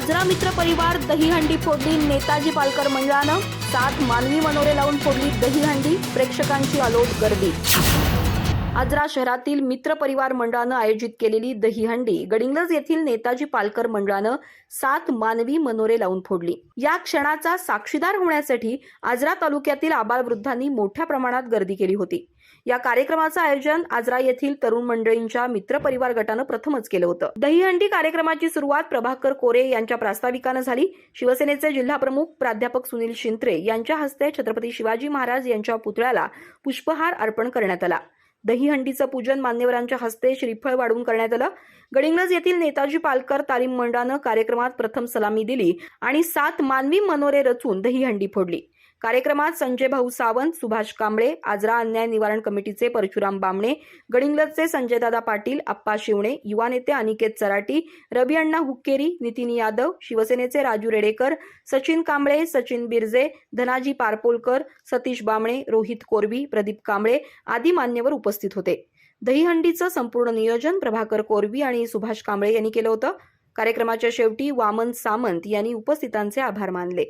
आजरा मित्र परिवार दहीहंडी फोडली नेताजी पालकर मंडळानं 7 मानवी मनोरे लावून फोडली दहीहंडी, प्रेक्षकांची अलोट गर्दी। आजरा शहरातील मित्र परिवार मंडळानं आयोजित केलेली दहीहंडी गडिंग्लज येथील नेताजी पालकर मंडळानं 7 मानवी मनोरे लावून फोडली। या क्षणाचा साक्षीदार होण्यासाठी आजरा तालुक्यातील आबालवृद्धांनी मोठ्या प्रमाणात गर्दी केली होती। या कार्यक्रमाचं आयोजन आजरा येथील तरुण मंडळींच्या मित्र परिवार गटानं प्रथमच केलं होतं। दहीहंडी कार्यक्रमाची सुरुवात प्रभाकर कोरे यांच्या प्रास्ताविकानं झाली। शिवसेनेचे जिल्हाप्रमुख प्राध्यापक सुनील शिंत्रे यांच्या हस्ते छत्रपती शिवाजी महाराज यांच्या पुतळ्याला पुष्पहार अर्पण करण्यात आला। दहीहंडीचं पूजन मान्यवरांच्या हस्ते श्रीफळ वाढून करण्यात आलं। गडिंग्लज येथील नेताजी पालकर तालीम मंडळानं कार्यक्रमात प्रथम सलामी दिली आणि 7 मानवी मनोरे रचून दहीहंडी फोडली। कार्यक्रमात संजय भाऊ सावंत, सुभाष कांबळे, आजरा अन्याय निवारण कमिटीचे परशुराम बामणे, गडिंग्लजचे संजयदादा पाटील, आप्पा शिवणे, युवा नेते अनिकेत चराटी, रवी अण्णा हुक्केरी, नितीन यादव, शिवसेनेचे राजू रेडेकर, सचिन कांबळे, सचिन बिरजे, धनाजी पारपोलकर, सतीश बामणे, रोहित कोरवी, प्रदीप कांबळे आदी मान्यवर उपस्थित होते। दहीहंडीचं संपूर्ण नियोजन प्रभाकर कोरवी आणि सुभाष कांबळे यांनी केलं होतं। कार्यक्रमाच्या शेवटी वामन सामंत यांनी उपस्थितांचे आभार मानले।